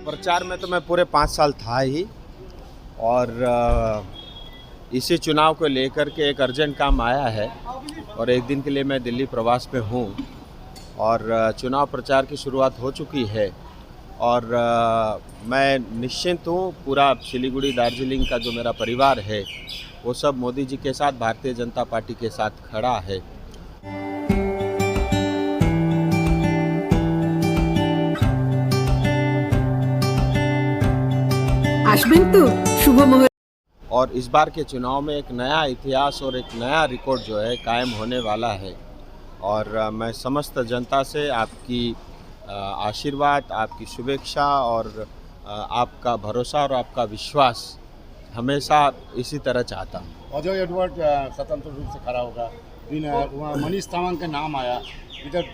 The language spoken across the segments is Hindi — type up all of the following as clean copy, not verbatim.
प्रचार में तो मैं पूरे 5 साल था ही, और इसी चुनाव को लेकर के एक अर्जेंट काम आया है और एक दिन के लिए मैं दिल्ली प्रवास पे हूँ और चुनाव प्रचार की शुरुआत हो चुकी है। और मैं निश्चिंत हूँ, पूरा सिलीगुड़ी दार्जिलिंग का जो मेरा परिवार है वो सब मोदी जी के साथ, भारतीय जनता पार्टी के साथ खड़ा है। আসবেন তো শুভ মুহূর্তে। और इस बार के चुनाव में एक नया इतिहास और एक नया रिकॉर्ड जो है कायम होने वाला है। और मैं समस्त जनता से आपकी आशीर्वाद, आपकी शुभेच्छा और आपका भरोसा और आपका विश्वास हमेशा इसी तरह चाहता हूँ। अजय एडवर्ड स्वतंत्र रूप से खड़ा होगा। वहाँ मनीष तामांग का नाम आया। इधर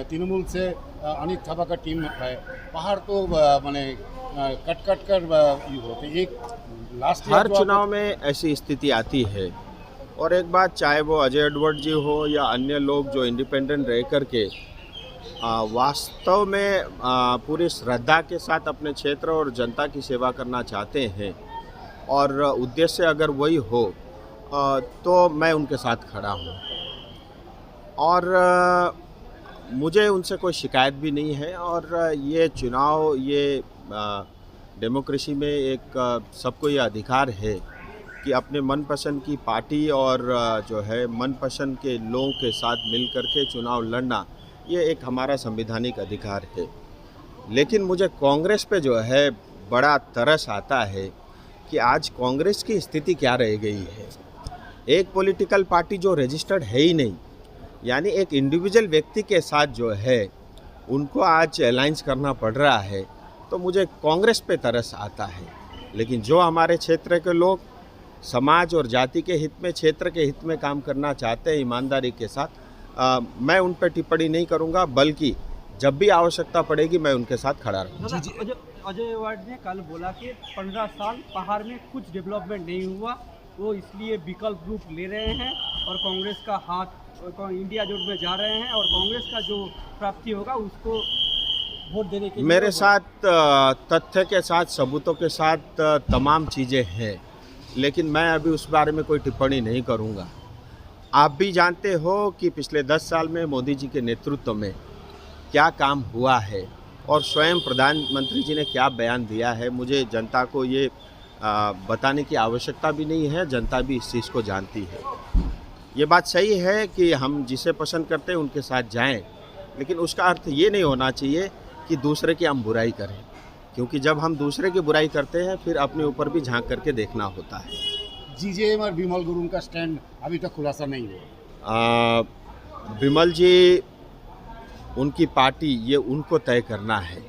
तृणमूल से अनित थापा का टीम है। पहाड़ तो माने कट कर होते एक लास्ट हर चुनाव में ऐसी स्थिति आती है। और एक बात, चाहे वो अजय एडवर्ड जी हो या अन्य लोग जो इंडिपेंडेंट रह कर के वास्तव में पूरी श्रद्धा के साथ अपने क्षेत्र और जनता की सेवा करना चाहते हैं और उद्देश्य अगर वही हो तो मैं उनके साथ खड़ा हूँ। और मुझे उनसे कोई शिकायत भी नहीं है। और ये चुनाव, ये डेमोक्रेसी में एक सबको ये अधिकार है कि अपने मनपसंद की पार्टी और जो है मनपसंद के लोगों के साथ मिल कर के चुनाव लड़ना, ये एक हमारा संवैधानिक अधिकार है। लेकिन मुझे कांग्रेस पे जो है बड़ा तरस आता है कि आज कांग्रेस की स्थिति क्या रह गई है। एक पॉलिटिकल पार्टी जो रजिस्टर्ड है ही नहीं, यानी एक इंडिविजुअल व्यक्ति के साथ जो है उनको आज अलायंस करना पड़ रहा है, तो मुझे कांग्रेस पे तरस आता है। लेकिन जो हमारे क्षेत्र के लोग समाज और जाति के हित में, क्षेत्र के हित में काम करना चाहते हैं ईमानदारी के साथ, मैं उन पर टिप्पणी नहीं करूंगा, बल्कि जब भी आवश्यकता पड़ेगी मैं उनके साथ खड़ा रहूँगा। अजय एडवर्ड ने कल बोला कि 15 साल पहाड़ में कुछ डेवलपमेंट नहीं हुआ, वो इसलिए विकल्प रूप ले रहे हैं और कांग्रेस का हाथ इंडिया जोड़ में जा रहे हैं और कांग्रेस का जो प्राप्ति होगा उसको वोट देने के लिए। मेरे साथ तथ्य के साथ, सबूतों के साथ तमाम चीज़ें हैं, लेकिन मैं अभी उस बारे में कोई टिप्पणी नहीं करूंगा। आप भी जानते हो कि पिछले 10 साल में मोदी जी के नेतृत्व में क्या काम हुआ है और स्वयं प्रधानमंत्री जी ने क्या बयान दिया है। मुझे जनता को ये बताने की आवश्यकता भी नहीं है, जनता भी इस चीज़ को जानती है। ये बात सही है कि हम जिसे पसंद करते हैं उनके साथ जाएं, लेकिन उसका अर्थ ये नहीं होना चाहिए कि दूसरे की हम बुराई करें, क्योंकि जब हम दूसरे की बुराई करते हैं फिर अपने ऊपर भी झांक करके देखना होता है। जीजेएम और बिमल गुरुंग का स्टैंड अभी तक खुलासा नहीं हुआ। बिमल जी, उनकी पार्टी, ये उनको तय करना है।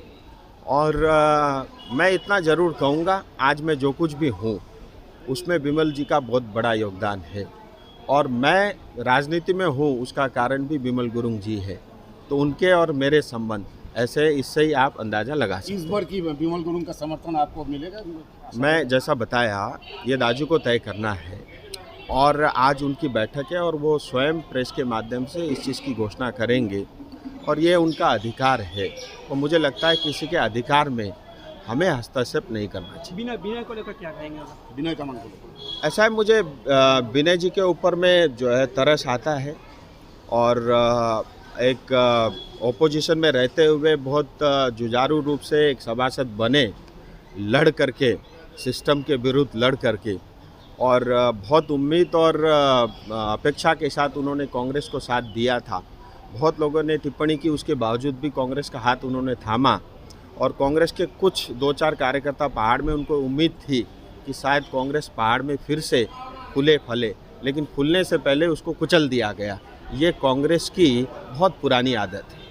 और मैं इतना ज़रूर कहूँगा, आज मैं जो कुछ भी हूँ उसमें बिमल जी का बहुत बड़ा योगदान है। और मैं राजनीति में हूँ उसका कारण भी बिमल गुरुंग जी है। तो उनके और मेरे संबंध ऐसे, इससे ही आप अंदाज़ा लगा सकते हैं। इस बार की बिमल गुरुंग का समर्थन आपको मिलेगा? मैं जैसा बताया, ये राजू को तय करना है और आज उनकी बैठक है और वो स्वयं प्रेस के माध्यम से इस चीज़ की घोषणा करेंगे और ये उनका अधिकार है। और मुझे लगता है किसी के अधिकार में हमें हस्तक्षेप नहीं करना चाहिए। बिना को लेकर क्या कहेंगे? विनय तामांग को लेकर ऐसा है, मुझे विनय जी के ऊपर में जो है तरस आता है। और एक ओपोजिशन में रहते हुए बहुत जुझारू रूप से एक सभासद बने, लड़ करके, सिस्टम के विरुद्ध लड़ करके, और बहुत उम्मीद और अपेक्षा के साथ उन्होंने कांग्रेस को साथ दिया था। बहुत लोगों ने टिप्पणी की, उसके बावजूद भी कांग्रेस का हाथ उन्होंने थामा। और कांग्रेस के कुछ 2-4 कार्यकर्ता पहाड़ में, उनको उम्मीद थी कि शायद कांग्रेस पहाड़ में फिर से फूले फले, लेकिन फूलने से पहले उसको कुचल दिया गया। ये कांग्रेस की बहुत पुरानी आदत है।